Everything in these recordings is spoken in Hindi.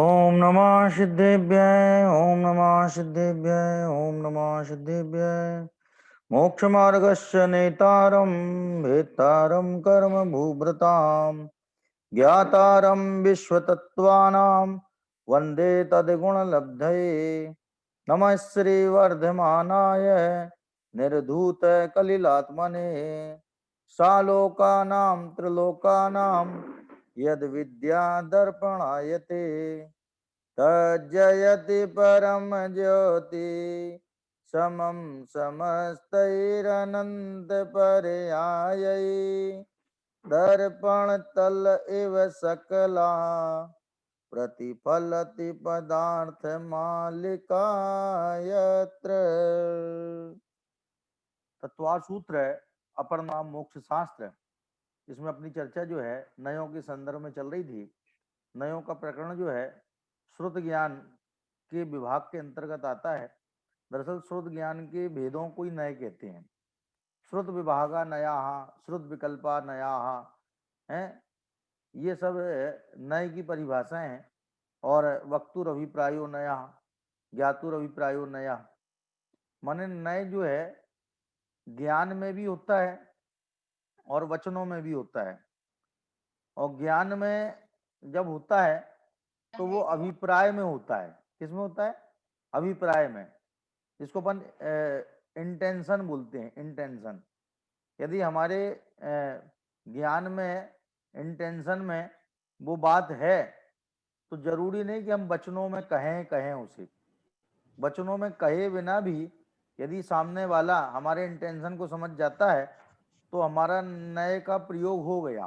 ओम नमः सिद्धेभ्य ओम नमः सिद्धेभ्य ओम नमः सिद्धेभ्य मोक्षमार्गस्य नेतारं भेत्तारं कर्म भूभृतां ज्ञातारं विश्वतत्त्वानां वन्दे तद्गुणलब्धये नमः श्रीवर्धमानाय निर्धूतकलिलात्मने सालोकानां त्रिलोकानां यद्विद्यादर्पणायते तज्जयति परम ज्योति समं समस्तैरनंत पर्यायै दर्पण तल इव सकला प्रतिफलति पदार्थ मालिका यत्र। तत्वार सूत्र है, अपर नाम मोक्ष शास्त्र। इसमें अपनी चर्चा जो है नयों के संदर्भ में चल रही थी। नयों का प्रकरण जो है श्रुत ज्ञान के विभाग के अंतर्गत आता है। दरअसल श्रुत ज्ञान के भेदों को ही नय कहते हैं। श्रुत विभागा नया, श्रुत विकल्पा नया है, ये सब नय की परिभाषाएं हैं। और वक्तुर अभिप्रायो नया, ज्ञातुर अभिप्रायो नया, माने नय जो है ज्ञान में भी होता है और वचनों में भी होता है। और ज्ञान में जब होता है तो वो अभिप्राय में होता है। किसमें होता है? अभिप्राय में। इसको अपन इंटेंशन बोलते हैं, इंटेंशन। यदि हमारे ज्ञान में, इंटेंशन में वो बात है तो जरूरी नहीं कि हम वचनों में कहें उसे। वचनों में कहे बिना भी यदि सामने वाला हमारे इंटेंशन को समझ जाता है तो हमारा नए का प्रयोग हो गया।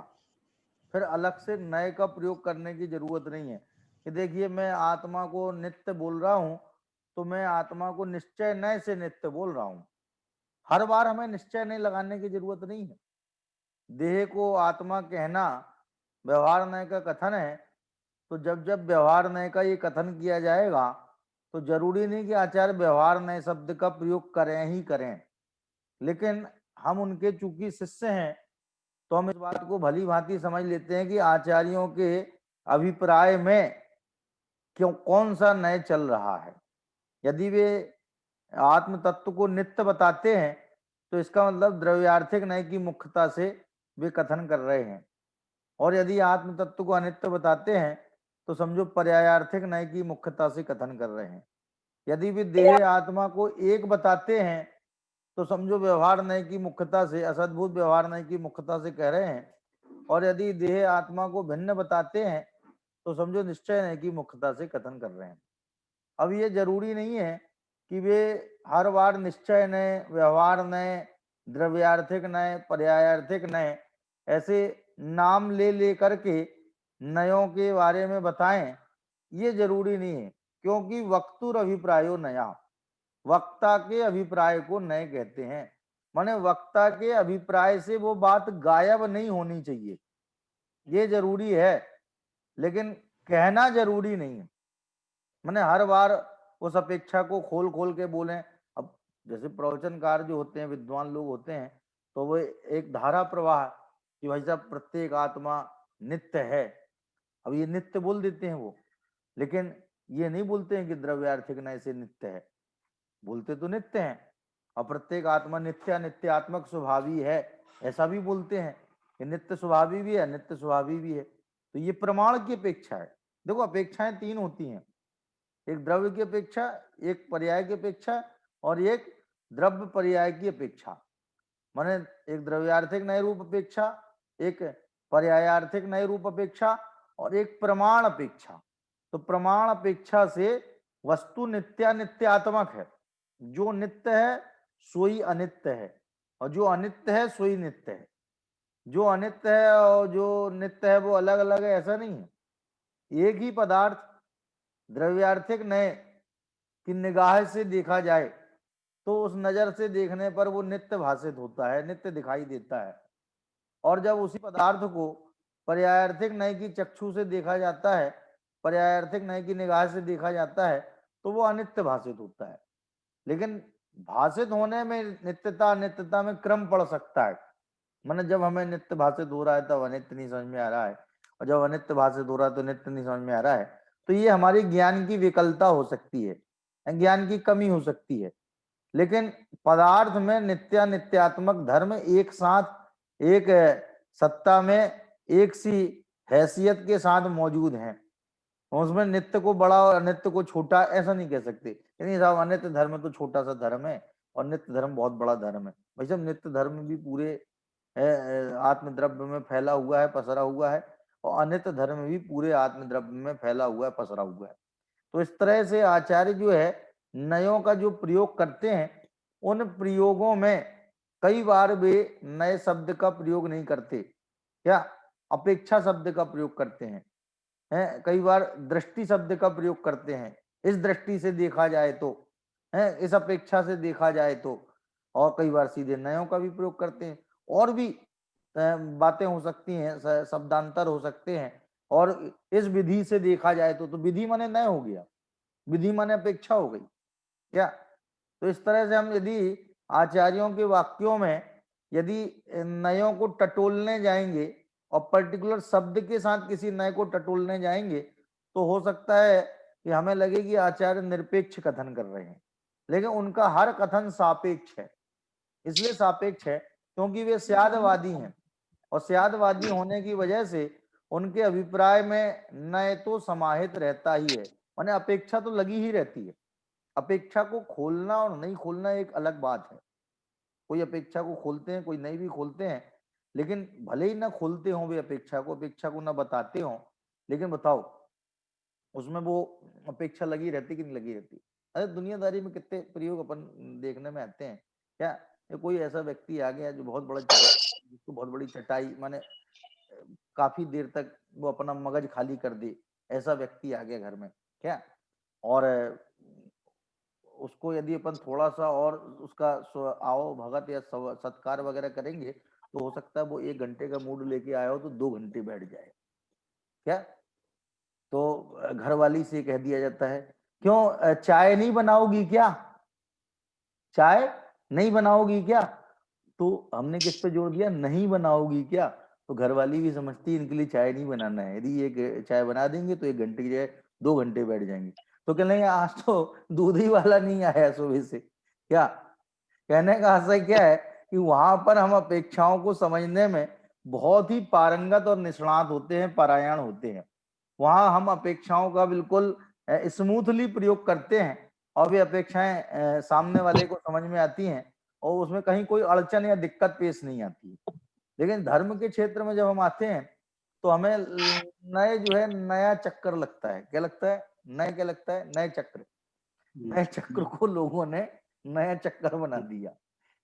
फिर अलग से नए का प्रयोग करने की जरूरत नहीं है कि देखिए मैं आत्मा को नित्य बोल रहा हूं तो मैं आत्मा को निश्चय नए से नित्य बोल रहा हूं। हर बार हमें निश्चय नहीं लगाने की जरूरत नहीं है। देह को आत्मा कहना व्यवहार नय का कथन है। तो जब जब व्यवहार नय का ये कथन किया जाएगा तो जरूरी नहीं कि आचार्य व्यवहार नय शब्द का प्रयोग करें ही करें। लेकिन हम उनके चूंकि शिष्य हैं तो हम इस बात को भली भांति समझ लेते हैं कि आचार्यों के अभिप्राय में क्यों कौन सा नय चल रहा है। यदि वे आत्म तत्व को नित्य बताते हैं तो इसका मतलब द्रव्यार्थिक नय की मुख्यता से वे कथन कर रहे हैं। और यदि आत्म तत्व को अनित्य बताते हैं तो समझो पर्यायार्थिक नय की मुख्यता से कथन कर रहे हैं। यदि वे देह आत्मा को एक बताते हैं तो समझो व्यवहार नय की मुख्यता से, असद्भुत व्यवहार नय की मुख्यता से कह रहे हैं। और यदि देह आत्मा को भिन्न बताते हैं तो समझो निश्चय नय की मुख्यता से कथन कर रहे हैं। अब ये जरूरी नहीं है कि वे हर बार निश्चय नय, व्यवहार नय, द्रव्यार्थिक नय, पर्यायार्थिक नय ऐसे नाम ले लेकर के नयों के बारे में बताएं। ये जरूरी नहीं है, क्योंकि वक्तुर अभिप्रायो नया, वक्ता के अभिप्राय को नय कहते हैं। माने वक्ता के अभिप्राय से वो बात गायब नहीं होनी चाहिए, ये जरूरी है, लेकिन कहना जरूरी नहीं है। माने हर बार उस अपेक्षा को खोल खोल के बोलें। अब जैसे प्रवचनकार जो होते हैं, विद्वान लोग होते हैं, तो वो एक धारा प्रवाह कि भाई साहब प्रत्येक आत्मा नित्य है। अब ये नित्य बोल देते हैं वो, लेकिन ये नहीं बोलते हैं कि द्रव्यार्थिक नय से नित्य है। बोलते तो नित्य हैं, और प्रत्येक आत्मा नित्य नित्यात्मक स्वभावी है ऐसा भी बोलते हैं कि नित्य स्वभावी भी है, नित्य स्वभावी भी है। तो ये प्रमाण की अपेक्षा है। देखो अपेक्षाएं तीन होती हैं, एक द्रव्य की अपेक्षा, एक पर्याय की अपेक्षा और एक द्रव्य पर्याय की अपेक्षा। माने एक द्रव्यार्थिक नय रूप अपेक्षा, एक पर्यायार्थिक नय रूप अपेक्षा और एक प्रमाण अपेक्षा। तो प्रमाण अपेक्षा से वस्तु नित्यात्मक है। जो नित्य है सोई अनित्य है, और जो अनित्य है सोई नित्य है। जो अनित्य है और जो नित्य है वो अलग अलग है ऐसा नहीं है। एक ही पदार्थ द्रव्यार्थिक नय की निगाह से देखा जाए तो उस नजर से देखने पर वो नित्य भाषित होता है, नित्य दिखाई देता है। और जब उसी पदार्थ को पर्यायार्थिक नय की चक्षु से देखा जाता है, पर्यायार्थिक नय की निगाह से देखा जाता है, तो वो अनित्य भाषित होता है। लेकिन भाषित होने में नित्यता अनित्यता में क्रम पड़ सकता है। मैंने जब हमें नित्य भाषित हो रहा है तब अनित्य नहीं समझ में आ रहा है, और जब अनित्य भाषित हो रहा है तो नित्य नहीं समझ में आ रहा है। तो ये हमारी ज्ञान की विकलता हो सकती है, ज्ञान की कमी हो सकती है। लेकिन पदार्थ में नित्यात्मक धर्म एक साथ एक सत्ता में एक सी हैसियत के साथ मौजूद हैं। उसमें नित्य को बड़ा और अनित्य को छोटा ऐसा नहीं कह सकते। यानी साहब अनित्य धर्म तो छोटा सा धर्म है और नित्य धर्म बहुत बड़ा धर्म है। भाई साहब नित्य धर्म भी पूरे आत्मद्रव्य में फैला हुआ है, पसरा हुआ है, और अनित्य धर्म भी पूरे आत्मद्रव्य में फैला हुआ है, पसरा हुआ है। तो इस तरह से आचार्य जो है नयों का जो प्रयोग करते हैं, उन प्रयोगों में कई बार वे नए शब्द का प्रयोग नहीं करते, क्या अपेक्षा शब्द का प्रयोग करते हैं, कई बार दृष्टि शब्द का प्रयोग करते हैं, इस दृष्टि से देखा जाए तो, इस अपेक्षा से देखा जाए तो, और कई बार सीधे नयों का भी प्रयोग करते हैं। और भी बातें हो सकती हैं, शब्दांतर हो सकते हैं। और इस विधि से देखा जाए तो विधि माने नय हो गया, विधि माने अपेक्षा हो गई, क्या? तो इस तरह से हम यदि आचार्यों के वाक्यों में यदि नयों को टटोलने जाएंगे और पर्टिकुलर शब्द के साथ किसी नए को टटोलने जाएंगे, तो हो सकता है कि हमें लगे कि आचार्य निरपेक्ष कथन कर रहे हैं, लेकिन उनका हर कथन सापेक्ष है। इसलिए सापेक्ष है क्योंकि वे स्यादवादी हैं, और स्यादवादी होने की वजह से उनके अभिप्राय में नए तो समाहित रहता ही है, माने अपेक्षा तो लगी ही रहती है। अपेक्षा को खोलना और नहीं खोलना एक अलग बात है। कोई अपेक्षा को खोलते हैं, कोई नहीं भी खोलते हैं, लेकिन भले ही ना खोलते हों वे अपेक्षा को ना बताते हों, लेकिन बताओ उसमें वो अपेक्षा लगी रहती कि नहीं लगी रहती। अरे दुनियादारी में कितने प्रयोग अपन देखने में आते हैं, क्या ये कोई ऐसा व्यक्ति आ गया जो बहुत बड़ा जिसको बहुत बड़ी चटाई माने काफी देर तक वो अपना मगज खाली कर दे, ऐसा व्यक्ति आ गया घर में, क्या? और उसको यदि अपन थोड़ा सा और उसका आओ भगत या सत्कार वगैरह करेंगे, तो हो सकता है वो 1 घंटे का मूड लेके आया हो तो 2 घंटे बैठ जाए, क्या? तो घर वाली से कह दिया जाता है, क्यों चाय नहीं बनाओगी क्या, चाय नहीं बनाओगी क्या? तो हमने किस पे जोर दिया, नहीं बनाओगी क्या? तो घरवाली भी समझती है इनके लिए चाय नहीं बनाना है, यदि ये चाय बना देंगे तो 1 घंटे की जगह 2 घंटे बैठ जाएंगे। तो कह लेंगे आज तो दूध ही वाला नहीं आया सुबह से, क्या? कहने का आशय क्या है कि वहां पर हम अपेक्षाओं को समझने में बहुत ही पारंगत और निष्णात होते हैं, परायण होते हैं। वहां हम अपेक्षाओं का बिल्कुल स्मूथली प्रयोग करते हैं, और वे अपेक्षाएं सामने वाले को समझ में आती हैं, और उसमें कहीं कोई अड़चन या दिक्कत पेश नहीं आती है। लेकिन धर्म के क्षेत्र में जब हम आते हैं तो हमें नए जो है नया चक्कर लगता है। क्या लगता है? नए क्या लगता है? नए चक्र। नए चक्र को लोगों ने नया चक्कर बना दिया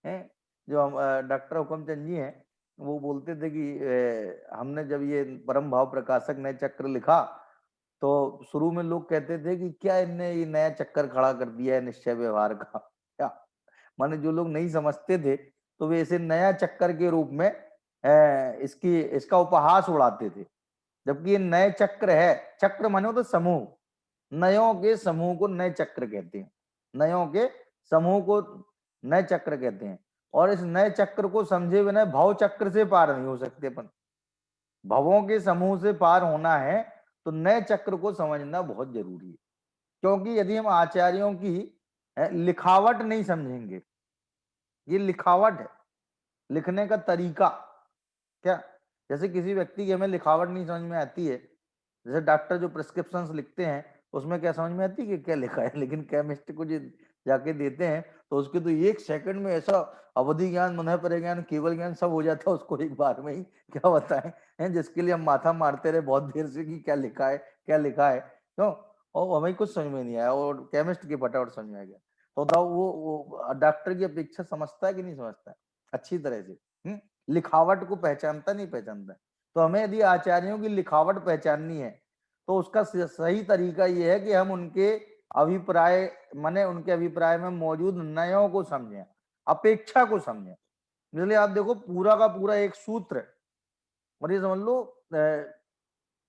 है। जो हम डॉक्टर हुकमचंद जी हैं, वो बोलते थे कि हमने जब ये परम भाव प्रकाशक नए चक्र लिखा, तो शुरू में लोग कहते थे कि क्या इनने ये नया चक्कर खड़ा कर दिया है निश्चय व्यवहार का, क्या? माने जो लोग नहीं समझते थे तो वे इसे नया चक्कर के रूप में इसका उपहास उड़ाते थे। जबकि ये नए चक्र है, चक्र माने तो समूह, नयों के समूह को नए चक्र कहते हैं, नयों के समूह को नए चक्र कहते हैं। और इस नए चक्र को समझे बिना भव चक्र से पार नहीं हो सकते अपन। भवों के समूह से पार होना है तो नए चक्र को समझना बहुत जरूरी है। क्योंकि यदि हम आचार्यों की लिखावट नहीं समझेंगे, ये लिखावट है, लिखने का तरीका, क्या? जैसे किसी व्यक्ति की हमें लिखावट नहीं समझ में आती है, जैसे डॉक्टर जो प्रिस्क्रिप्शंस लिखते हैं उसमें क्या समझ में आती है कि क्या लिखा है, लेकिन केमिस्ट को जो जाके देते हैं तो उसके तो 1 सेकंड में ऐसा अवधि ज्ञान, मन परिज्ञान, केवल ज्ञान सब हो जाता है उसको एक बार में ही। क्या बताएं हैं, जिसके लिए हम माथा मारते रहे बहुत देर से कि क्या लिखा है, क्या लिखा है, क्यों? और हमें कुछ समझ में नहीं आया, और केमिस्ट की फटाफट समझ में आ गया। तो बताओ वो डॉक्टर की अपेक्षा समझता है कि नहीं समझता है अच्छी तरह से? लिखावट को पहचानता नहीं पहचानता। तो हमें यदि आचार्यों की लिखावट पहचाननी है तो उसका सही तरीका ये है कि हम उनके अभिप्राय माने उनके अभिप्राय में मौजूद नयों को समझें, अपेक्षा को समझें। इसलिए आप देखो पूरा का पूरा एक सूत्र, और ये समझ लो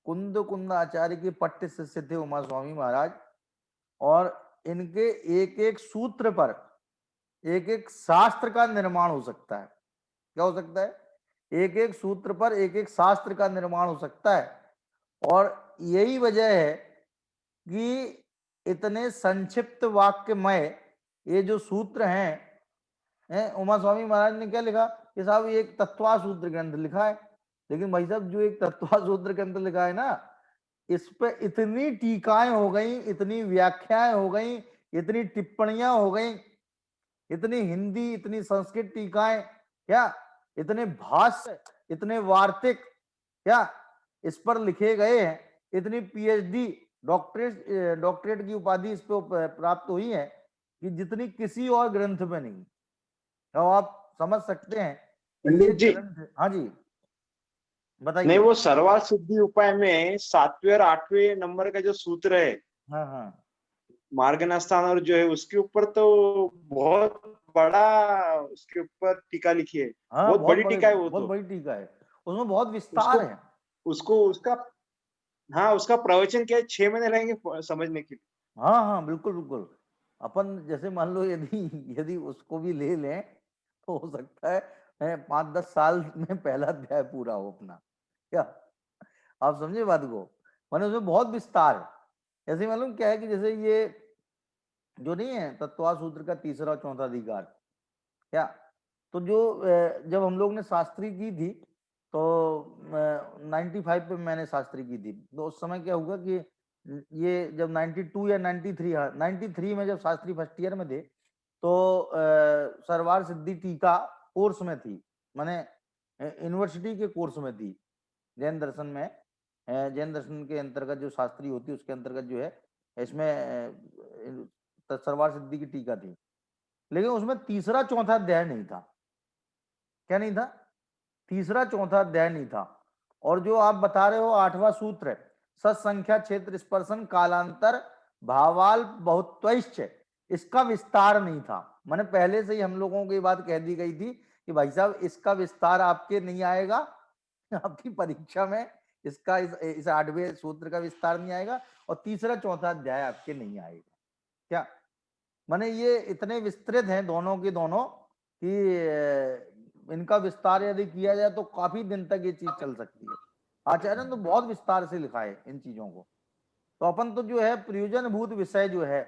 कुंद कुंद आचार्य के पट्ट शिष्य थे उमा स्वामी महाराज, और इनके एक एक सूत्र पर एक एक शास्त्र का निर्माण हो सकता है। क्या हो सकता है? एक एक सूत्र पर एक एक शास्त्र का निर्माण हो सकता है। और यही वजह है कि इतने संक्षिप्त वाक्यमय ये जो सूत्र हैं, उमा स्वामी महाराज ने क्या लिखा कि साहब ये एक तत्वा सूत्र ग्रंथ लिखा है, लेकिन भाई साहब जो एक तत्वा सूत्र ग्रंथ लिखा है ना, इस पे इतनी टीकाएं हो गई, इतनी व्याख्याएं हो गई, इतनी टिप्पणियां हो गई, इतनी हिंदी इतनी संस्कृत टीकाएं, क्या इतने भाष्य, इतने वार्तिक, क्या इस पर लिखे गए हैं, इतनी पीएचडी डॉक्टरेट की उपाधि इस पे प्राप्त हुई है कि जितनी किसी और ग्रंथ में नहीं। तो आप समझ सकते हैं कि ये पंडित जी, ग्रंथ, हाँ जी नहीं बताइए। वो सर्वार्थ सिद्धि उपाय में 7वें और 8वें नंबर का जो सूत्र है, हाँ हाँ मार्गनास्थान, और जो है उसके ऊपर तो बहुत बड़ा उसके ऊपर टीका लिखी है, हाँ, बहुत बड़ी टीका है वो बहुत तो। बड़ी टीका है, उसमें बहुत उसको विस्तार है। उसको उसका हाँ, उसका प्रवचन क्या है, 6 महीने लगेंगे समझने के लिए। हाँ हाँ बिल्कुल बिल्कुल। अपन जैसे मान लो यदि यदि उसको भी ले लें तो हो सकता है 5-10 साल में पहला अध्याय पूरा हो अपना, क्या आप समझे बात को। माने उसमें बहुत विस्तार है। ऐसे मालूम क्या है कि जैसे ये जो नहीं है तत्वा सूत्र का तीसरा और चौथा अधिकार, क्या तो जो जब हम लोग ने शास्त्री की थी तो 95 पे मैंने शास्त्री की थी, तो उस समय क्या हुआ कि ये जब 92 या 93, हाँ 93 में जब शास्त्री फर्स्ट ईयर में थे तो सरवार सिद्धि टीका कोर्स में थी, माने यूनिवर्सिटी के कोर्स में थी जैन दर्शन में। जैन दर्शन के अंतर्गत जो शास्त्री होती है उसके अंतर्गत जो है इसमें सरवार सिद्धि की टीका थी, लेकिन उसमें तीसरा चौथा अध्याय नहीं था। क्या नहीं था? तीसरा चौथा अध्याय नहीं था। और जो आप बता रहे हो 8वां सूत्र है, सत्संख्या क्षेत्र स्पर्शन कालांतर भावाल बहुत्वैश्च, इसका विस्तार नहीं था। मैंने पहले से ही हम लोगों को ये बात कह दी गई थी कि भाई साहब इसका विस्तार आपके नहीं आएगा आपकी परीक्षा में, इसका इस 8वें सूत्र का विस्तार नहीं आएगा और तीसरा चौथा अध्याय आपके नहीं आएगा। क्या माने ये इतने विस्तृत हैं दोनों के दोनों कि इनका विस्तार यदि किया जाए तो काफी दिन तक ये चीज चल सकती है। आचार्य ने तो बहुत विस्तार से लिखा है इन चीजों को। तो अपन तो जो है प्रयोजन भूत विषय जो है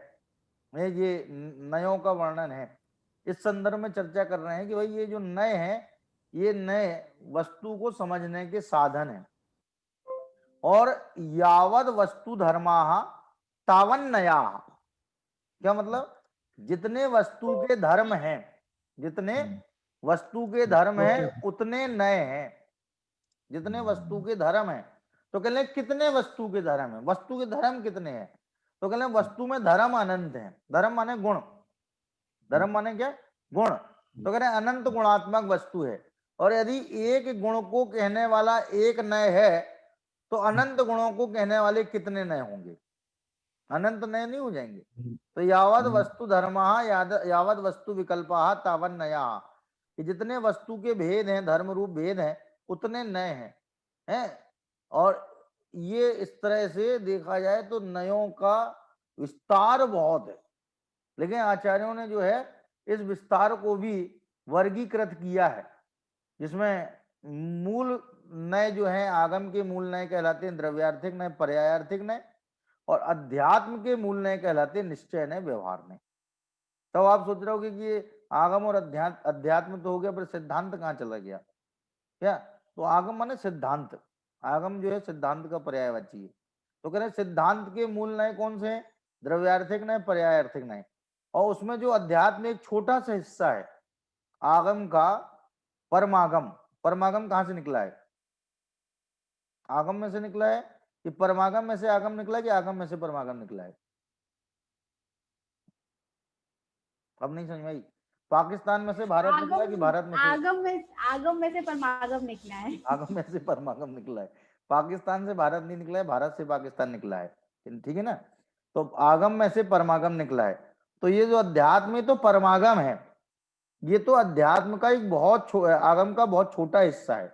ये नयों का वर्णन है, इस संदर्भ में चर्चा कर रहे हैं कि भाई ये जो नए हैं ये नए वस्तु को समझने के साधन है। और यावद वस्तु धर्मा तावन नया, क्या मतलब जितने वस्तु के धर्म हैं, जितने वस्तु के धर्म हैं उतने नए हैं। जितने वस्तु के धर्म हैं, तो कह लें कितने वस्तु के धर्म है, वस्तु के धर्म कितने हैं, तो कह लें वस्तु में धर्म अनंत है। धर्म माने गुण, धर्म माने क्या? गुण। तो कह रहे अनंत गुणात्मक वस्तु है। और यदि एक गुण को कहने वाला एक नय है तो अनंत गुणों को कहने वाले कितने नए होंगे? अनंत नए नहीं हो जाएंगे। तो यावद वस्तु धर्म यावद वस्तु विकल्प तावन नया, कि जितने वस्तु के भेद हैं, धर्म रूप भेद हैं, उतने नए हैं। और ये इस तरह से देखा जाए तो नयों का विस्तार बहुत है, लेकिन आचार्यों ने जो है इस विस्तार को भी वर्गीकृत किया है, जिसमें मूल नय जो है आगम के मूल नय कहलाते हैं द्रव्यार्थिक नय, पर्यायार्थिक नय, और अध्यात्म के मूल नय कहलाते हैं निश्चय नय, व्यवहार नय। तो आप सोच रहे हो कि ये आगम और अध्यात्म तो हो गया, पर सिद्धांत कहाँ चला गया? क्या तो आगम माने सिद्धांत, आगम जो है सिद्धांत का पर्यायवाची है। तो कह रहे सिद्धांत के मूल नय कौन से हैं? द्रव्यार्थिक नय, पर्यायार्थिक नय। और उसमें जो अध्यात्म एक छोटा सा हिस्सा है आगम का, परमागम। परमागम कहां से निकला है? आगम में से निकला है कि परमागम में से आगम निकला है कि आगम में से परमागम निकला है? अब नहीं समझ आई। पाकिस्तान में से भारत निकला कि भारत में से आगम में से परमागम निकला है? आगम में से परमागम निकला है। पाकिस्तान से भारत नहीं निकला है, भारत से पाकिस्तान निकला है, ठीक है ना। तो आगम में से परमागम निकला है। तो ये जो अध्यात्म है तो परमागम है, ये तो अध्यात्म का एक बहुत आगम का बहुत छोटा हिस्सा है।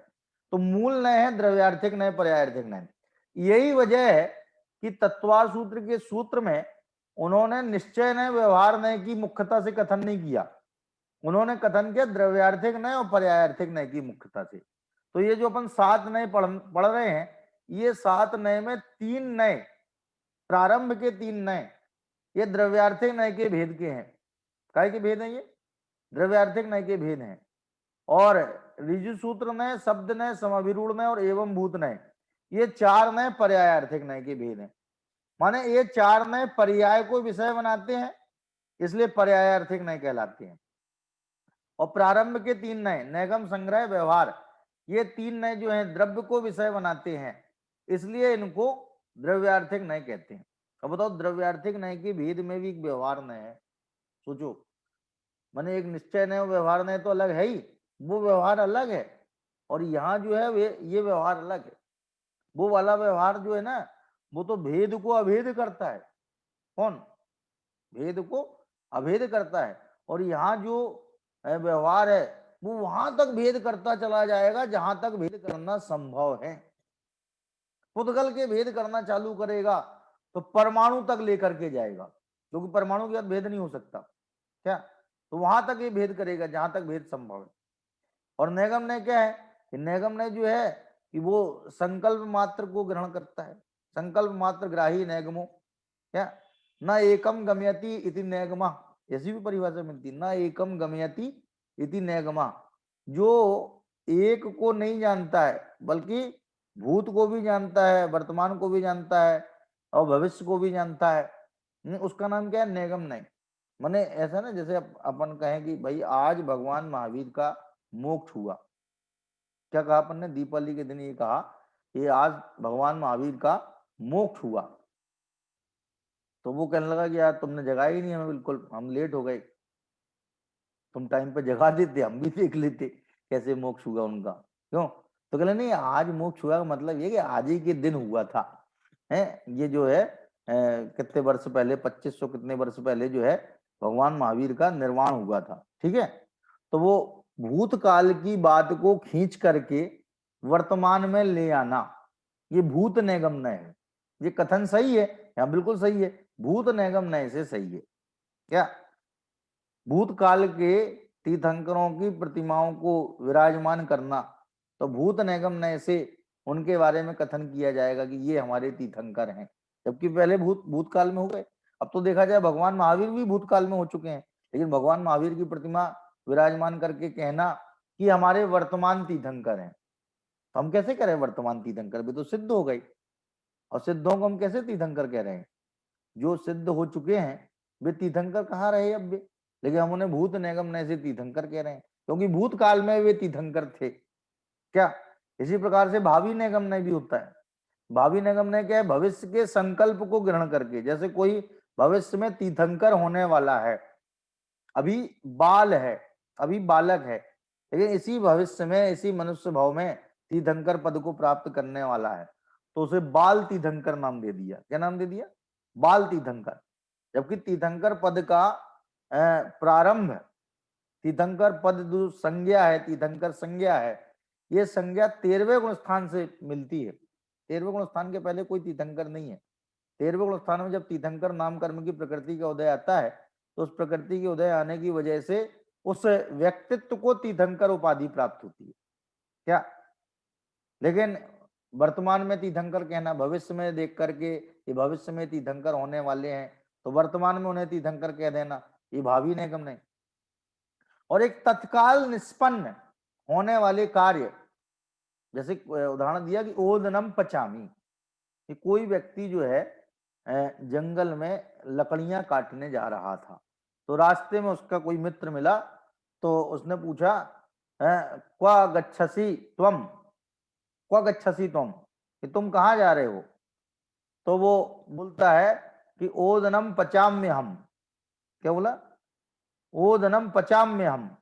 तो मूल नय है द्रव्यार्थिक नय, पर्यायार्थिक नय। यही वजह है कि तत्वार सूत्र के सूत्र में उन्होंने निश्चय नय, व्यवहार नय की मुख्यता से कथन नहीं किया, उन्होंने कथन किया द्रव्यार्थिक नय और पर्यायार्थिक नय की मुख्यता से। तो ये जो अपन 7 नय पढ़ रहे हैं, ये 7 नय में 3 नय प्रारंभ के 3 नय ये द्रव्यार्थिक नय के भेद के हैं। काय के भेद हैं ये? द्रव्यार्थिक नय के भेद हैं। और ऋजु सूत्र नय, शब्द नय, समभिरूढ़ नय और एवं भूत नय, ये 4 नय पर्यायार्थिक नय के भेद हैं। माने ये 4 नय पर्याय को विषय बनाते हैं, इसलिए पर्यायार्थिक नय कहलाते हैं। और प्रारंभ के 3 नय, नैगम, संग्रह, व्यवहार, ये 3 नय जो है द्रव्य को विषय बनाते हैं, इसलिए इनको द्रव्यार्थिक नय कहते हैं। अब बताओ, द्रव्यार्थिक नय के भेद में भी एक व्यवहार नय है। सोचो, माने एक निश्चय नय और व्यवहार नय तो अलग है ही, वो व्यवहार अलग है, और यहाँ जो है ये व्यवहार अलग है। वो वाला व्यवहार जो है ना, वो तो भेद को अभेद करता है। कौन? भेद को अभेद करता है। और यहाँ जो व्यवहार है वो वहां तक भेद करता चला जाएगा जहां तक भेद करना संभव है। पुद्गल के भेद करना चालू करेगा तो परमाणु तक लेकर के जाएगा, क्योंकि परमाणु के साथ भेद नहीं हो सकता क्या, तो वहां तक ये भेद करेगा जहां तक भेद संभव है। और नैगम नय क्या है? नैगम नय जो है कि वो संकल्प मात्र को ग्रहण करता है। संकल्प मात्र ग्राही नैगमो, क्या न एकम गमयति इति नैगमा, ऐसी भी परिभाषा मिलती, न एकम गमयति इति नैगमा, जो एक को नहीं जानता है बल्कि भूत को भी जानता है, वर्तमान को भी जानता है और भविष्य को भी जानता है, उसका नाम क्या है? नैगम नय। माने ऐसा ना, जैसे अपन कहें कि भाई आज भगवान महावीर का मोक्ष हुआ। क्या कहा अपन ने? दीपावली के दिन ये कहा कि आज भगवान महावीर का मोक्ष हुआ। तो वो कहने लगा कि यार तुमने जगाया ही नहीं हमें, बिल्कुल हम लेट हो गए, तुम टाइम पे जगा देते हम भी देख लेते कैसे मोक्ष हुआ उनका। क्यों? तो कहले नहीं, आज मोक्ष हुआ का मतलब ये कि आज ही के दिन हुआ था। है ये जो है कितने वर्ष पहले, 2500 कितने वर्ष पहले जो है भगवान महावीर का निर्वाण हुआ था। ठीक है, तो वो भूतकाल की बात को खींच करके वर्तमान में ले आना, ये भूत नैगम नय है। ये कथन सही है, यहाँ बिल्कुल सही है, भूत नैगम नय से सही है। क्या? भूतकाल के तीर्थंकरों की प्रतिमाओं को विराजमान करना, तो भूत नैगम नय से उनके बारे में कथन किया जाएगा कि ये हमारे तीर्थंकर हैं, जबकि पहले भूतकाल में हो गए। अब तो देखा जाए भगवान महावीर भी भूतकाल में हो चुके हैं, लेकिन भगवान महावीर की प्रतिमा विराजमान करके कहना कि हमारे वर्तमान तीर्थंकर हैं, तो हम कैसे करें वर्तमान तीर्थंकर? भी तो सिद्ध हो गई, और सिद्धों को हम कैसे तीर्थंकर कह रहे हैं? जो सिद्ध हो चुके हैं वे तीर्थंकर कहाँ रहे अब भी, लेकिन हम उन्हें भूत नैगम नय से तीर्थंकर कह रहे हैं, क्योंकि भूतकाल में वे तीर्थंकर थे। क्या? इसी प्रकार से भावी नैगम नय भी होता है। भावी नैगम नय क्या है? भविष्य के संकल्प को ग्रहण करके, जैसे कोई भविष्य में तीर्थंकर होने वाला है, अभी बाल है, अभी बालक है, लेकिन इसी भविष्य में, इसी मनुष्य भाव में तीर्थंकर पद को प्राप्त करने वाला है, तो उसे बाल तीर्थंकर नाम दे दिया। क्या नाम दे दिया? बाल तीर्थंकर। जबकि तीर्थंकर पद का प्रारंभ, तीर्थंकर पद जो संज्ञा है, तीर्थंकर संज्ञा है, ये संज्ञा 13वें गुण स्थान से मिलती है। 13वें गुण स्थान के पहले कोई तीर्थंकर नहीं है। 13वें गुण स्थान में जब तीर्थंकर नाम कर्म की प्रकृति का उदय आता है, तो उस प्रकृति के उदय आने की वजह से उस व्यक्तित्व को तीर्थंकर उपाधि प्राप्त होती है। क्या? लेकिन वर्तमान में तीर्थंकर कहना, भविष्य में देख करके ये भविष्य में तीर्थंकर होने वाले हैं, तो वर्तमान में उन्हें तीर्थंकर कह देना, ये भावी नैगम नय। और एक तत्काल निष्पन्न होने वाले कार्य, जैसे उदाहरण दिया कि ओदनम पचामी, कि कोई व्यक्ति जो है जंगल में लकड़ियां काटने जा रहा था, तो रास्ते में उसका कोई मित्र मिला, तो उसने पूछा क्वा गच्छसि त्वम, क्वा गच्छसि तुम, कि तुम कहाँ जा रहे हो? तो वो बोलता है कि ओदनम पचाम्य हम। क्या बोला? ओदनम पचाम्य हम,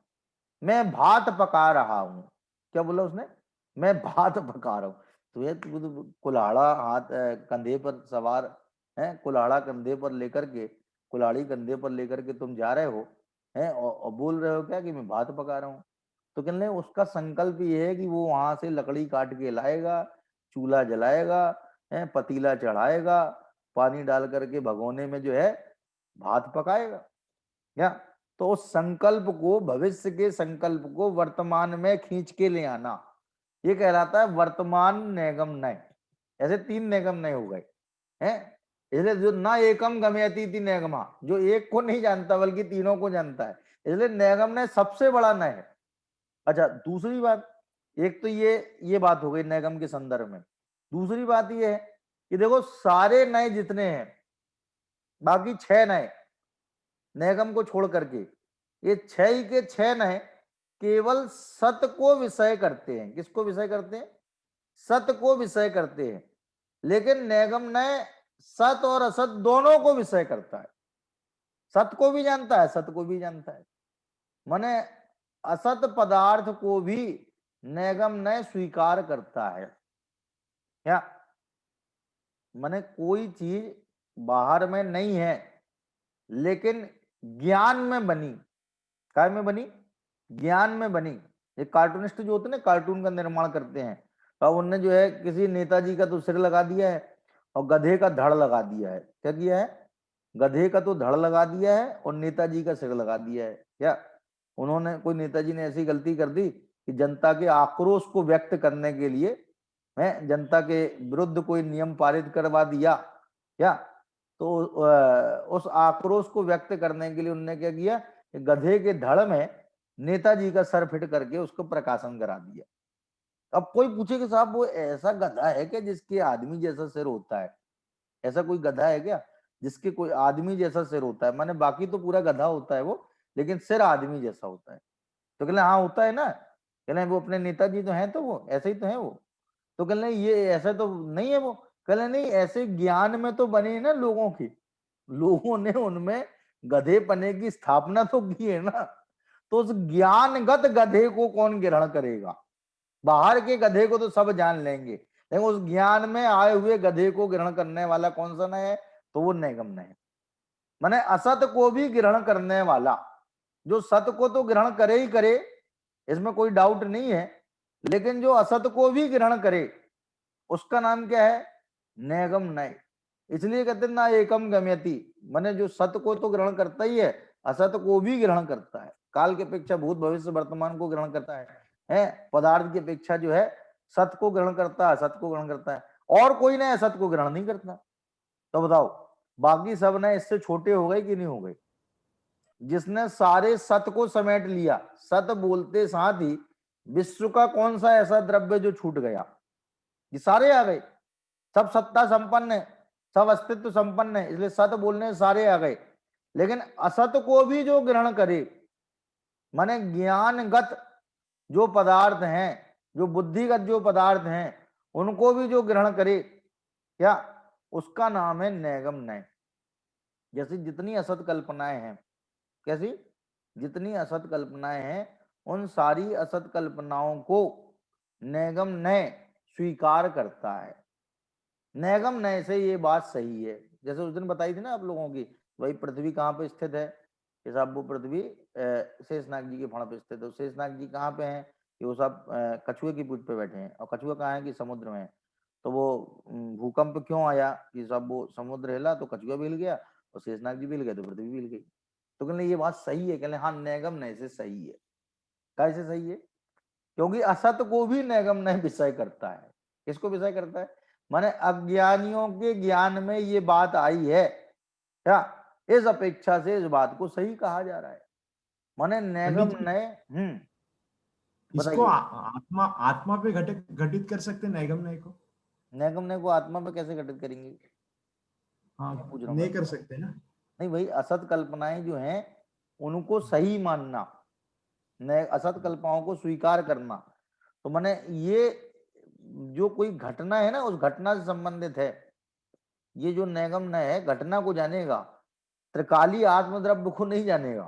मैं भात पका रहा हूं। क्या बोला उसने? मैं भात पका रहा हूं। तो ये कुल्हाड़ा हाथ कंधे पर सवार है, कुल्हाड़ा कंधे पर लेकर के, कुल्हाड़ी कंधे पर लेकर के तुम जा रहे हो हैं, और बोल रहे हो क्या कि मैं भात पका रहा हूँ? तो कहने उसका संकल्प ये है कि वो वहां से लकड़ी काट के लाएगा, चूल्हा जलाएगा, पतीला चढ़ाएगा, पानी डाल करके भगोने में जो है भात पकाएगा। क्या? तो उस संकल्प को, भविष्य के संकल्प को वर्तमान में खींच के ले आना, ये कहलाता है वर्तमान नैगम नय। ऐसे 3 नैगम नय हो गए हैं। इसलिए जो ना एकम गमयति इति नैगमा, जो एक को नहीं जानता बल्कि तीनों को जानता है, इसलिए नैगम नय सबसे बड़ा नय है। अच्छा, दूसरी बात, एक तो ये बात हो गई नैगम के संदर्भ में। दूसरी बात ये है कि देखो सारे नय जितने हैं, बाकी 6 नय नैगम को छोड़ करके, ये 6 ही के 6 नय केवल सत को विषय करते हैं। किसको विषय करते हैं? सत को विषय करते हैं। लेकिन नैगम नय सत और असत दोनों को विषय करता है। सत को भी जानता है, सत को भी जानता है। माने असत पदार्थ को भी नैगम नय स्वीकार करता है। क्या माने कोई चीज बाहर में नहीं है लेकिन ज्ञान में बनी, काय में बनी? ज्ञान में बनी। ये कार्टूनिस्ट जो होते हैं ना, कार्टून का निर्माण करते हैं, तो उनने जो है किसी नेताजी का तो सिर लगा दिया है और गधे का धड़ लगा दिया है। क्या किया है? गधे का तो धड़ लगा दिया है और नेताजी का सिर लगा दिया है। क्या उन्होंने, कोई नेताजी ने ऐसी गलती कर दी कि जनता के आक्रोश को व्यक्त करने के लिए है, जनता के विरुद्ध कोई नियम पारित करवा दिया क्या, तो उस आक्रोश को व्यक्त करने के लिए उन्होंने क्या किया, गधे के धड़ में नेताजी का सर फिट करके उसको प्रकाशन करा दिया। अब कोई पूछे कि साहब वो ऐसा गधा है क्या जिसके आदमी जैसा सिर होता है? ऐसा कोई गधा है क्या जिसके कोई आदमी जैसा सिर होता है? माने बाकी तो पूरा गधा होता है वो, लेकिन सिर आदमी जैसा होता है। तो कहले हाँ होता है ना। कहले वो अपने नेताजी तो हैं, तो वो ऐसे ही तो है वो। तो कहले ये ऐसा तो नहीं है वो। कहले नहीं, ऐसे ज्ञान में तो बने ना लोगों की, लोगों ने उनमें गधे पने की स्थापना तो की है ना। तो उस ज्ञानगत गधे को कौन ग्रहण करेगा? बाहर के गधे को तो सब जान लेंगे, लेकिन उस ज्ञान में आए हुए गधे को ग्रहण करने वाला कौन सा नय है? तो वो नैगम नय है। माने असत को भी ग्रहण करने वाला, जो सत को तो ग्रहण करे ही करे, इसमें कोई डाउट नहीं है, लेकिन जो असत को भी ग्रहण करे उसका नाम क्या है? नैगम नय। इसलिए कहते हैं ना एकम गम्यति, माने जो सत को तो ग्रहण करता ही है, असत को भी ग्रहण करता है। काल की अपेक्षा भूत भविष्य वर्तमान को ग्रहण करता है, पदार्थ की अपेक्षा जो है सत को ग्रहण करता है, असत को ग्रहण करता है, और कोई ना असत को ग्रहण नहीं करता। तो बताओ बाकी सब ने इससे छोटे हो गए कि नहीं हो गए? जिसने सारे सत को समेट लिया, सत बोलते साथ ही विश्व का कौन सा ऐसा द्रव्य जो छूट गया? ये सारे आ गए, सब सत्ता संपन्न है, सब अस्तित्व संपन्न है, इसलिए सत बोलने सारे आ गए। लेकिन असत को भी जो ग्रहण करे, माने ज्ञानगत जो पदार्थ हैं, जो बुद्धिगत जो पदार्थ हैं, उनको भी जो ग्रहण करे, क्या उसका नाम है नैगम नय। जैसे जितनी असत कल्पनाएं हैं, कैसी जितनी असत कल्पनाएं हैं, उन सारी असत कल्पनाओं को नैगम नय स्वीकार करता है। नैगम नय से ये बात सही है। जैसे उस दिन बताई थी ना आप लोगों की, वही पृथ्वी कहाँ पे स्थित है कि साहब वो पृथ्वी शेषनाग जी के फण पे स्थित है। शेषनाग जी कहाँ पे हैं कि वो सब कछुए की पूंछ पे बैठे हैं, और कछुआ कहाँ है कि समुद्र में है। तो वो भूकंप क्यों आया कि सब वो समुद्र हिला तो कछुआ भी हिल गया, और शेषनाग जी भी हिल गए तो पृथ्वी भी हिल गई। तो कहने ये बात सही है, कहने हाँ नैगम नय से सही है। कैसे सही है? क्योंकि असत को भी नैगम नय विषय करता है। किसको विषय करता है? माने अज्ञानियों के ज्ञान में ये बात आई है क्या, इस अपेक्षा से इस बात को सही कहा जा रहा है। माने नैगम नय इसको बताइए। आत्मा आत्मा पे घटित कर सकते हैं नैगम नय को? नैगम नय को आत्मा पे कैसे घटित करेंगे? हाँ, पूछ रहा हूँ नहीं मैं। कर सकते ना। नहीं भाई, असत कल्पनाएं जो हैं उनको सही मानना, असत कल्पनाओं को स्वीकार करना, तो माने ये जो कोई घटना है ना उस घटना से संबंधित है। ये जो नैगम नय है घटना को जानेगा, त्रिकाली आत्मद्रव्य को नहीं जानेगा।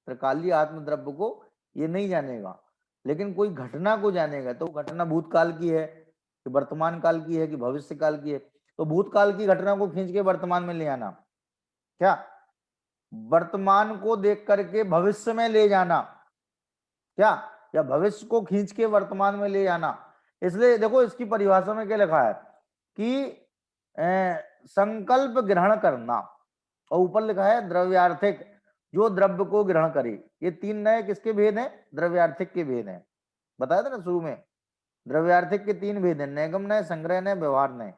त्रिकाली आत्मद्रव्य को ये नहीं जानेगा, लेकिन कोई घटना को जानेगा। तो घटना भूतकाल की है कि वर्तमान काल की है कि भविष्य काल की है? तो भूतकाल की घटना को खींच के वर्तमान में ले आना, क्या वर्तमान को देख करके भविष्य में ले जाना, क्या या भविष्य को खींच के वर्तमान में ले जाना। इसलिए देखो इसकी परिभाषा में क्या लिखा है कि संकल्प ग्रहण करना, और ऊपर लिखा है द्रव्यार्थिक, जो द्रव्य को ग्रहण करे। ये तीन नए किसके भेद हैं? द्रव्यार्थिक के भेद हैं। बताया था ना शुरू में, द्रव्यार्थिक के तीन भेद हैं, नैगम नय, संग्रह नय, व्यवहार नय।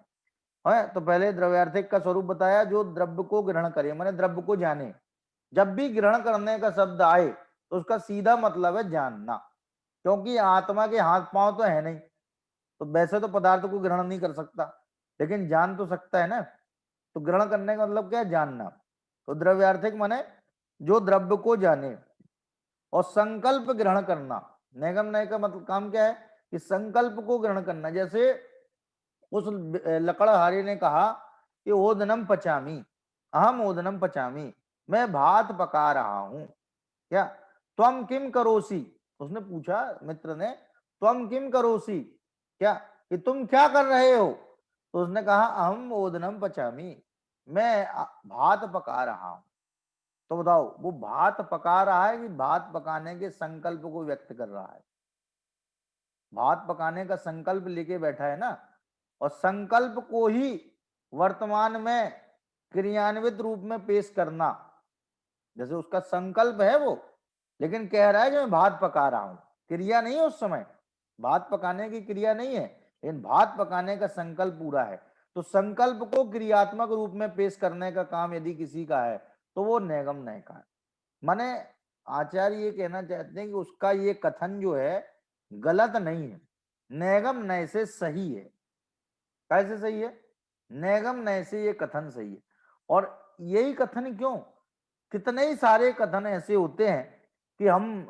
है। तो पहले द्रव्यार्थिक का स्वरूप बताया, जो द्रव्य को ग्रहण करे, माने द्रव्य को जाने। जब भी ग्रहण करने का शब्द आए तो उसका सीधा मतलब है जानना, क्योंकि आत्मा के हाथ पांव तो है नहीं, तो वैसे तो पदार्थ को ग्रहण नहीं कर सकता, लेकिन जान तो सकता है ना। तो ग्रहण करने का मतलब क्या है? जानना। तो द्रव्यार्थिक माने जो द्रव्य को जाने। और संकल्प ग्रहण करना, नैगम नय का मतलब काम क्या है? कि संकल्प को ग्रहण करना। जैसे उस लकड़हारे ने कहा कि ओदनम पचामी, अहम ओदनम पचामी, मैं भात पका रहा हूं। क्या? त्वम किम करोसी, उसने पूछा मित्र ने, त्वम किम करोसी, क्या कि तुम क्या कर रहे हो? तो उसने कहा अहम ओदनम पचामी, मैं भात पका रहा हूं। तो बताओ, वो भात पका रहा है कि भात पकाने के संकल्प को व्यक्त कर रहा है? भात पकाने का संकल्प लेके बैठा है ना। और संकल्प को ही वर्तमान में क्रियान्वित रूप में पेश करना, जैसे उसका संकल्प है वो, लेकिन कह रहा है कि मैं भात पका रहा हूं, क्रिया नहीं है उस समय, भात पकाने की क्रिया नहीं है, लेकिन भात पकाने का संकल्प पूरा है। तो संकल्प को क्रियात्मक रूप में पेश करने का काम यदि किसी का है तो वो नैगम नय का है। माने आचार्य ये कहना चाहते हैं कि उसका ये कथन जो है गलत नहीं है, नैगम नय से सही है। कैसे सही है? नैगम नय से ये कथन सही है। और यही कथन क्यों, कितने ही सारे कथन ऐसे होते हैं कि हम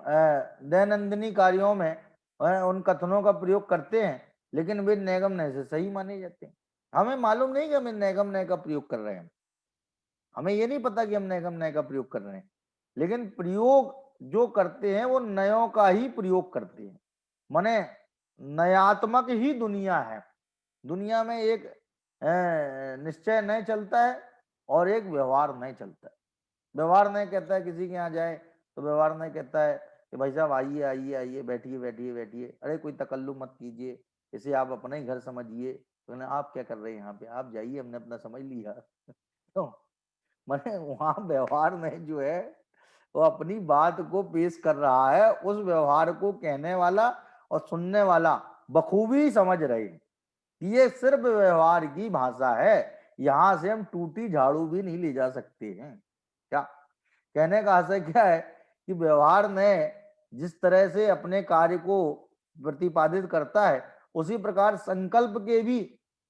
दैनंदिनी कार्यों में उन कथनों का प्रयोग करते हैं, लेकिन वे नैगम नय से सही माने जाते हैं। हमें मालूम नहीं कि हम नैगम नय का प्रयोग कर रहे हैं, हमें ये नहीं पता कि हम नैगम नय का प्रयोग कर रहे हैं, लेकिन प्रयोग जो करते हैं वो नयों का ही प्रयोग करते हैं। माने नयात्मक ही दुनिया है। दुनिया में एक निश्चय नय चलता है और एक व्यवहार नय चलता है। व्यवहार नय कहता है किसी के यहाँ जाए तो व्यवहार नय कहता है कि भाई साहब आइए आइए आइए, बैठिए बैठिए बैठिए, अरे कोई तकल्लुफ मत कीजिए, इसे आप अपना ही घर समझिए। तो आप क्या कर रहे हैं यहाँ पे? आप जाइए, हमने अपना समझ लिया। तो मैंने वहां व्यवहार में जो है वो अपनी बात को पेश कर रहा है, उस व्यवहार को कहने वाला और सुनने वाला बखूबी समझ रहे हैं कि ये सिर्फ व्यवहार की भाषा है, यहां से हम टूटी झाड़ू भी नहीं ले जा सकते हैं। क्या कहने का आशय क्या है कि व्यवहार में जिस तरह से अपने कार्य को प्रतिपादित करता है, उसी प्रकार संकल्प के भी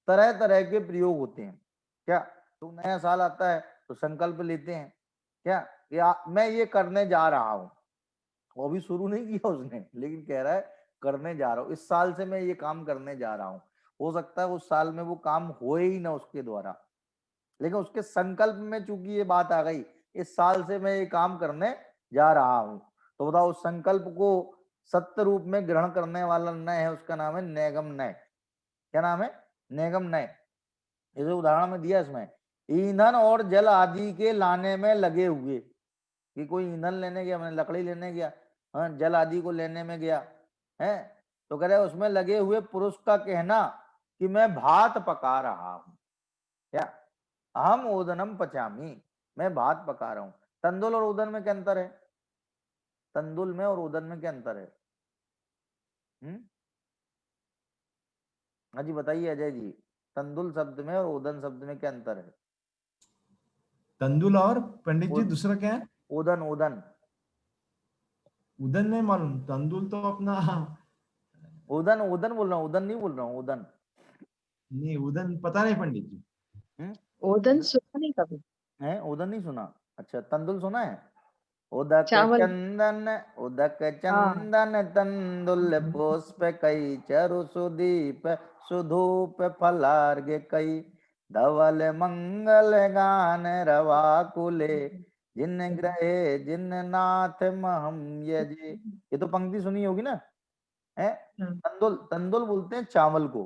तरह तरह के प्रयोग होते हैं। क्या तो नया साल आता है तो संकल्प लेते हैं, क्या या मैं ये करने जा रहा हूं, वो भी शुरू नहीं किया उसने, लेकिन कह रहा है करने जा रहा हूं, इस साल से मैं ये काम करने जा रहा हूं। हो सकता है उस साल में वो काम होए ही ना उसके द्वारा, लेकिन उसके संकल्प में चूंकि ये बात आ गई, इस साल से मैं ये काम करने जा रहा हूं। तो बताओ, उस संकल्प को सत्य रूप में ग्रहण करने वाला नय है, उसका नाम है नैगम नय। क्या नाम है? नैगम नय। जैसे उदाहरण में दिया इसमें, ईंधन और जल आदि के लाने में लगे हुए, कि कोई ईंधन लेने गया, मैंने लकड़ी लेने गया, हाँ, जल आदि को लेने में गया है, तो कह रहे उसमें लगे हुए पुरुष का कहना कि मैं भात पका रहा हूं। क्या? अहम ओदनम पचामी, मैं भात पका रहा हूं। तंदुल और ओदन में क्या अंतर है? तंदुल में और ओदन में क्या अंतर है? हाँ जी बताइए अजय जी, तंदुल शब्द में और ओदन शब्द में क्या अंतर है? तंदुल और पंडित जी ओ- दूसरा क्या है? ओदन ओदन उदन नहीं मालूम, तंदुल तो अपना ओदन ओदन बोल रहा हूँ, उदन नहीं बोल रहा हूँ, ओदन। नहीं, उदन पता नहीं पंडित जी। ओदन सुना नहीं कभी। है ओदन नहीं सुना? अच्छा, तंदुल सुना है? उदक चावल। चंदन, उदक हाँ। चंदन तंदुल पुष्प कई, चरु सुदीप सुधूप फलार्घ कई, धवल मंगल गान रवा कुले, जिन ग्रहे जिन नाथ महम यजे। ये तो पंक्ति सुनी होगी ना? है तंदुल, तंदुल बोलते हैं चावल को,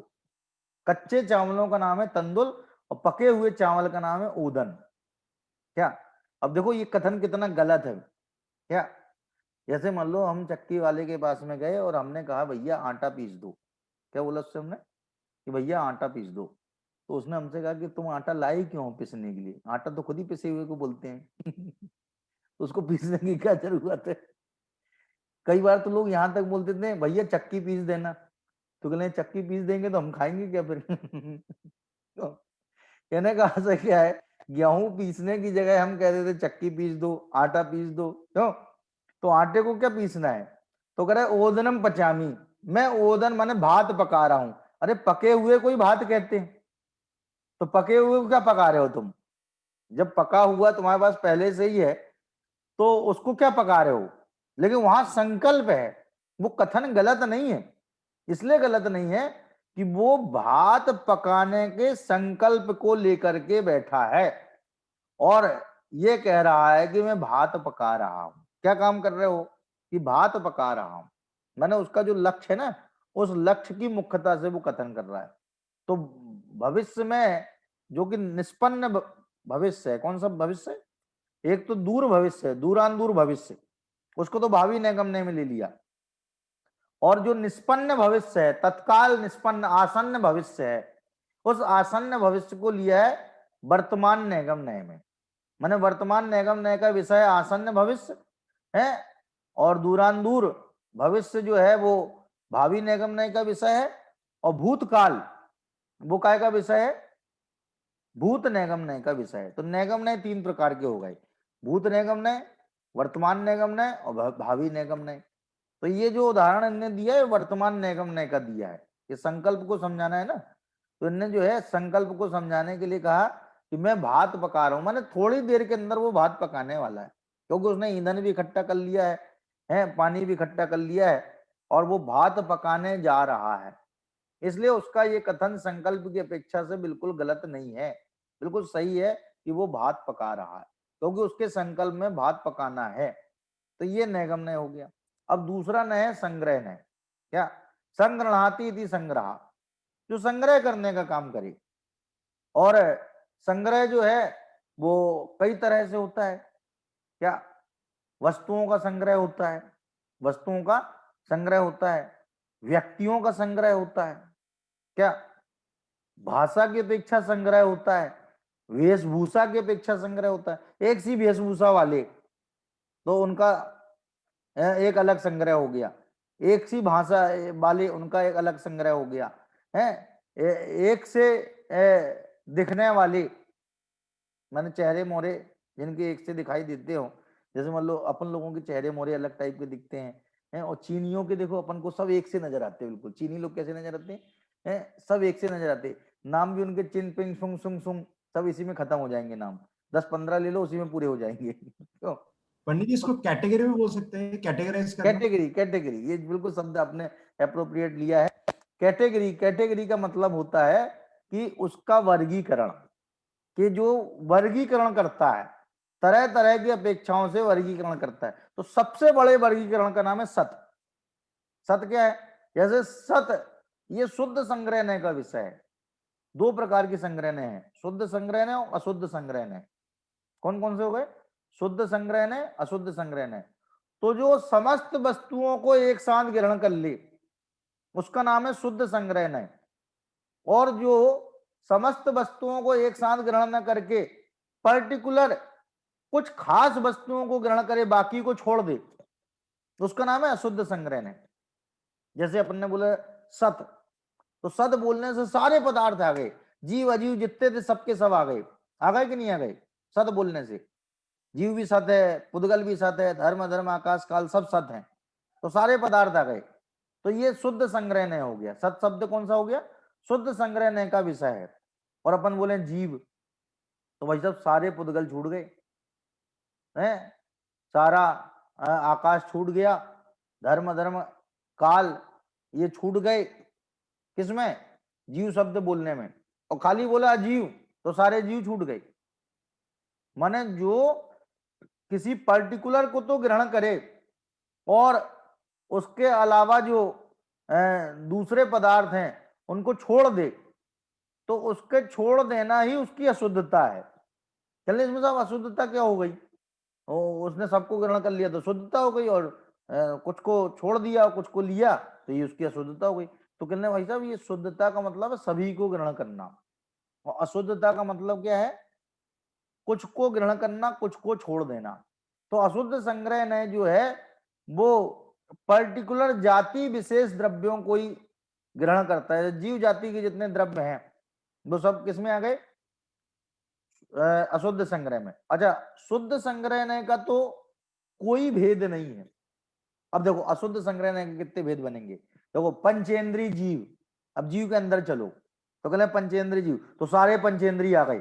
कच्चे चावलों का नाम है तंदुल, और पके हुए चावल का नाम है ओदन। क्या? अब देखो ये कथन कितना गलत है। क्या? जैसे मान लो हम चक्की वाले के पास में गए और हमने कहा भैया आटा पीस दो। क्या बोला उससे हमने? कि भैया आटा पीस दो। तो उसने हमसे कहा कि तुम आटा लाई क्यों पीसने के लिए? आटा तो खुद ही पिसे हुए को बोलते हैं। तो उसको पीसने की क्या जरूरत है? कई बार तो लोग यहाँ तक बोलते थे भैया चक्की पीस देना, तो कहते चक्की पीस देंगे तो हम खाएंगे क्या फिर? तो कहने का आशय क्या है, गेहूं पीसने की जगह हम कहते थे चक्की पीस दो, आटा पीस दो, क्यों? तो आटे को क्या पीसना है? तो कह रहे ओदनम पचामी, मैं ओदन माने भात पका रहा हूं। अरे पके हुए कोई भात कहते हैं? तो पके हुए को क्या पका रहे हो तुम? जब पका हुआ तुम्हारे पास पहले से ही है तो उसको क्या पका रहे हो? लेकिन वहां संकल्प है, वो कथन गलत नहीं है। इसलिए गलत नहीं है कि वो भात पकाने के संकल्प को लेकर के बैठा है और ये कह रहा है कि मैं भात पका रहा हूं। क्या काम कर रहे हो? कि भात पका रहा हूं। मैंने उसका जो लक्ष्य है ना, उस लक्ष्य की मुख्यता से वो कथन कर रहा है। तो भविष्य में जो कि निष्पन्न भविष्य है, कौन सा भविष्य? एक तो दूर भविष्य है, दूरान-दूर भविष्य, उसको तो भावी नैगम्य में ले लिया। और जो निष्पन्न भविष्य है, तत्काल निष्पन्न आसन्न भविष्य है, उस आसन्न भविष्य को लिया है वर्तमान नैगम्य में। माने वर्तमान नैगम्य का विषय आसन्न भविष्य है और दूरान-दूर भविष्य जो है वो भावी नैगम्य का विषय है और भूतकाल वो काय का विषय है? भूत नैगम्य का विषय है। तो नैगम्य 3 प्रकार के हो गए, भूत नैगम्य, वर्तमान नैगम्य और भावी नैगम्य। तो ये जो उदाहरण इनने दिया है वर्तमान नैगम्य का दिया है, ये संकल्प को समझाना है ना। तो इनने जो है संकल्प को समझाने के लिए कहा कि मैं भात पका रहा हूं, माने थोड़ी देर के अंदर वो भात पकाने वाला है, क्योंकि उसने ईंधन भी इकट्ठा कर लिया है, पानी भी इकट्ठा कर लिया है और वो भात पकाने जा रहा है। इसलिए उसका ये कथन संकल्प की अपेक्षा से बिल्कुल गलत नहीं है, बिल्कुल सही है कि वो भात पका रहा है, क्योंकि उसके संकल्प में भात पकाना है। तो ये नैगम्य हो गया। अब दूसरा नय है संग्रह नय। क्या? संग्रहाती इति संग्रह, जो संग्रह करने का काम करे। और संग्रह जो है वो कई तरह से होता है। क्या? वस्तुओं का संग्रह होता है, वस्तुओं का संग्रह होता है, व्यक्तियों का संग्रह होता है। क्या? भाषा की अपेक्षा संग्रह होता है, वेशभूषा की अपेक्षा संग्रह होता है। एक सी वेशभूषा वाले तो उनका एक अलग संग्रह हो गया, एक सी भाषा वाले उनका एक अलग संग्रह हो गया है। एक से दिखने वाले माने चेहरे मोहरे जिनके एक से दिखाई देते हो, जैसे मान लो अपन लोगों के चेहरे मोहरे अलग टाइप के दिखते हैं, और चीनियों के देखो अपन को सब एक से नजर आते हैं। बिल्कुल चीनी लोग कैसे नजर आते हैं? सब एक से नजर आते हैं। नाम भी उनके चिन पिंग सुंग सुंग सुंग सब इसी में खत्म हो जाएंगे। नाम 10-15 ले लो, उसी में पूरे हो जाएंगे। क्यों? पंडित जी इसको कैटेगरी भी बोल सकते हैं, कैटेगराइज करना। कैटेगरी ये बिल्कुल शब्द आपने अप्रोप्रिएट लिया है। कैटेगरी का मतलब होता है कि उसका वर्गीकरण, कि जो वर्गीकरण करता है, तरह तरह की अपेक्षाओं से वर्गीकरण करता है। तो सबसे बड़े वर्गीकरण का नाम है सत। सत क्या है? जैसे सत ये शुद्ध संग्रहण का विषय है। 2 प्रकार की संग्रहण है, शुद्ध संग्रहण और अशुद्ध संग्रहण। कौन कौन से हो गए? शुद्ध संग्रहण, अशुद्ध संग्रहण। तो जो समस्त वस्तुओं को एक साथ ग्रहण कर ले उसका नाम है शुद्ध संग्रहण। और जो समस्त वस्तुओं को एक साथ ग्रहण न करके पर्टिकुलर कुछ खास वस्तुओं को ग्रहण करे, बाकी को छोड़ दे, उसका नाम है अशुद्ध संग्रहण। जैसे अपन ने बोला सत, तो सत बोलने से सारे पदार्थ आ गए, जीव अजीव जितने थे सबके सब आ गए कि नहीं आ गए? सत बोलने से जीव भी सत है, पुद्गल भी सत है, धर्म धर्म आकाश काल सब सत हैं, तो सारे पदार्थ आ गए। तो ये शुद्ध संग्रहण हो गया। सत शब्द कौन सा हो गया? शुद्ध संग्रहण का विषय है। और अपन बोले जीव, तो भाई साहब सारे पुद्गल छूट गए हैं, सारा आकाश छूट गया, धर्म धर्म काल ये छूट गए। किसमें? जीव शब्द बोलने में। और खाली बोला जीव तो सारे जीव छूट गए। माने जो किसी पर्टिकुलर को तो ग्रहण करे और उसके अलावा जो दूसरे पदार्थ हैं उनको छोड़ दे, तो उसके छोड़ देना ही उसकी अशुद्धता है। चलिए इसमें साहब अशुद्धता क्या हो गई? उसने सबको ग्रहण कर लिया तो शुद्धता हो गई, और कुछ को छोड़ दिया कुछ को लिया तो ये उसकी अशुद्धता हो गई। तो कहने भाई साहब ये शुद्धता का मतलब है सभी को ग्रहण करना, और अशुद्धता का मतलब क्या है? कुछ को ग्रहण करना कुछ को छोड़ देना। तो अशुद्ध संग्रहण जो है वो पर्टिकुलर जाति विशेष द्रव्यों को ही ग्रहण करता है। जीव जाति के जितने द्रव्य हैं वो सब किसमें आ गए? अशुद्ध संग्रह में। अच्छा, शुद्ध संग्रहणय का तो कोई भेद नहीं है। अब देखो अशुद्ध संग्रहणय के कितने भेद बनेंगे। देखो पंचेंद्रीय जीव, अब जीव के अंदर चलो तो कहले पंचेंद्रीय जीव, तो सारे पंचेंद्रीय आ गए,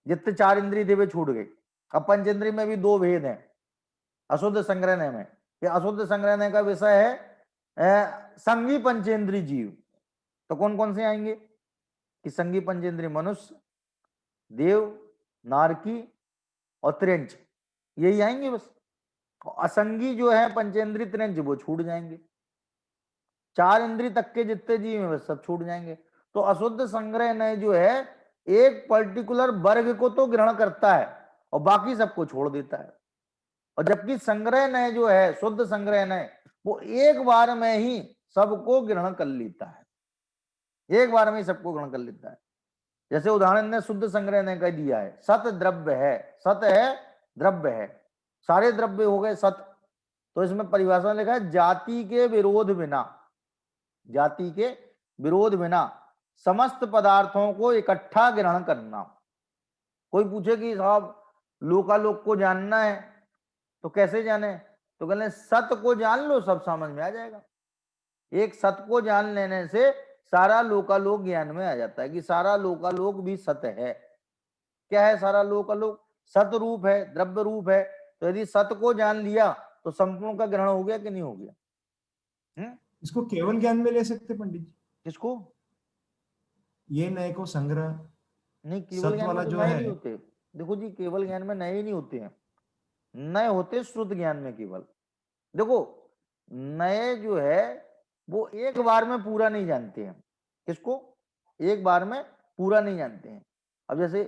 जितने 4 इंद्रिय थे वे छूट गए। अब पंचेंद्रिय में भी 2 भेद हैं अशुद्ध संग्रहणय में। ये अशुद्ध संग्रहणय का विषय है संगी पंचेंद्रीय जीव। तो कौन कौन से आएंगे कि संगी पंचेंद्रीय मनुष्य, देव, नारकी और त्रियंच, यही आएंगे बस। असंगी जो है पंचेंद्रीय त्रियंच वो छूट जाएंगे। 4 इंद्रिय तक के जितने जीव हैं बस सब छूट जाएंगे। तो अशुद्ध संग्रहणय जो है एक पर्टिकुलर वर्ग को तो ग्रहण करता है और बाकी सबको छोड़ देता है। और जबकि संग्रहणय जो है, शुद्ध संग्रहणय, वो एक बार में ही सबको ग्रहण कर लेता है, एक बार में ही सबको ग्रहण कर लेता है। जैसे उदाहरण ने शुद्ध संग्रहणय का दिया है, सत द्रव्य है, सत है द्रव्य है, सारे द्रव्य हो गए सत। तो इसमें परिभाषा में लिखा है जाति के विरोध बिना, जाति के विरोध बिना समस्त पदार्थों को इकट्ठा ग्रहण करना। कोई पूछे कि साहब लोकालोक को जानना है तो कैसे जाने, तो कहले सत को जान लो, सब समझ में आ जाएगा। एक सत को जान लेने से सारा लोकालोक ज्ञान में आ जाता है कि सारा लोकालोक भी सत है। क्या है सारा लोकालोक? सत रूप है, द्रव्य रूप है। तो यदि सत को जान लिया तो संपूर्ण का ग्रहण हो गया कि नहीं हो गया? इसको केवल ज्ञान में ले सकते पंडित जी? किसको? ये नए को संग्रह नहीं, केवल सत ज्ञान वाला में तो जो नए है। नहीं होते। देखो जी, केवल ज्ञान में नए नहीं होते हैं, नए होते श्रुत ज्ञान में केवल। देखो नए जो है वो एक बार में पूरा नहीं जानते हैं। किसको? एक बार में पूरा नहीं जानते हैं। अब जैसे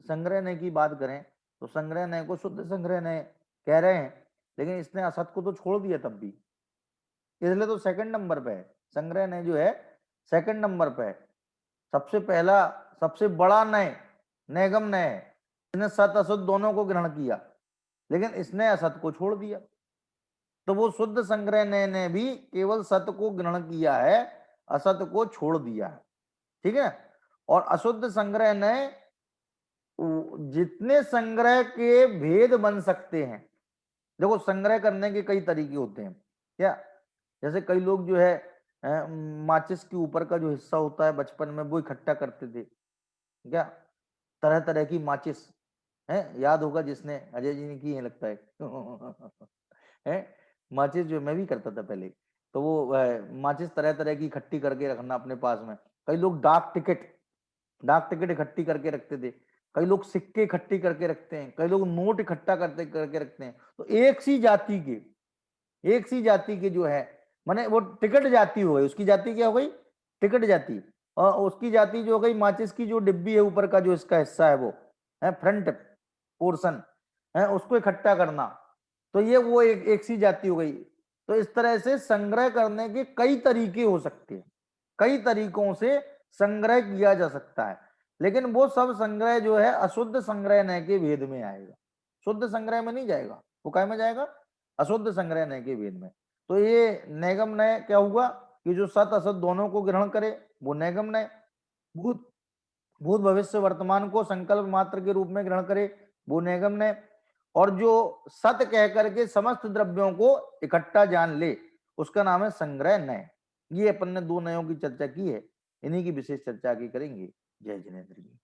संग्रहणय की बात करें तो संग्रहणय को शुद्ध संग्रहणय कह रहे हैं, लेकिन इसने असत को तो छोड़ दिया तब भी, इसलिए तो सेकंड नंबर पे है। संग्रहणय जो है सेकंड नंबर पे है। सबसे पहला सबसे बड़ा नय नैगम नय है, इसने सत असत दोनों को ग्रहण किया, लेकिन इसने असत को छोड़ दिया। तो वो शुद्ध संग्रहणय ने भी केवल सत को ग्रहण किया है, असत को छोड़ दिया है। ठीक है। और अशुद्ध संग्रहणय जितने संग्रह के भेद बन सकते हैं, देखो संग्रह करने के कई तरीके होते हैं क्या। जैसे कई लोग जो है माचिस के ऊपर का जो हिस्सा होता है बचपन में वो इकट्ठा करते थे क्या, तरह तरह की माचिस है, याद होगा जिसने, अजय जी ने की है लगता है माचिस जो मैं भी करता था पहले। तो वो माचिस तरह तरह की इकट्ठी करके रखना अपने पास में। कई लोग डाक टिकट इकट्ठी करके रखते थे, कई लोग सिक्के इकट्ठी करके रखते हैं, कई लोग नोट इकट्ठा करके रखते हैं। तो एक सी जाति के जो है, माने वो टिकट जाति हो गई, उसकी जाति क्या हो गई? टिकट जाति। और उसकी जाति जो हो गई माचिस की जो डिब्बी है ऊपर का जो इसका हिस्सा है वो है फ्रंट पोर्शन है, उसको इकट्ठा करना। तो ये वो एक सी जाति हो गई। तो इस तरह से संग्रह करने के कई तरीके हो सकते हैं, कई तरीकों से संग्रह किया जा सकता है, लेकिन वो सब संग्रह जो है अशुद्ध संग्रहणय के भेद में आएगा, शुद्ध संग्रह में नहीं जाएगा। वो काय में जाएगा? अशुद्ध संग्रहणय के भेद में। तो ये नैगम नय क्या हुआ कि जो सत असत दोनों को ग्रहण करे वो नैगम नय, भूत भविष्य वर्तमान को संकल्प मात्र के रूप में ग्रहण करे वो नैगम नय, और जो सत कह करके समस्त द्रव्यों को इकट्ठा जान ले उसका नाम है संग्रह नय। ये अपन ने 2 नयों की चर्चा की है, इन्हीं की विशेष चर्चा की करेंगे। जय जिनेन्द्र जी।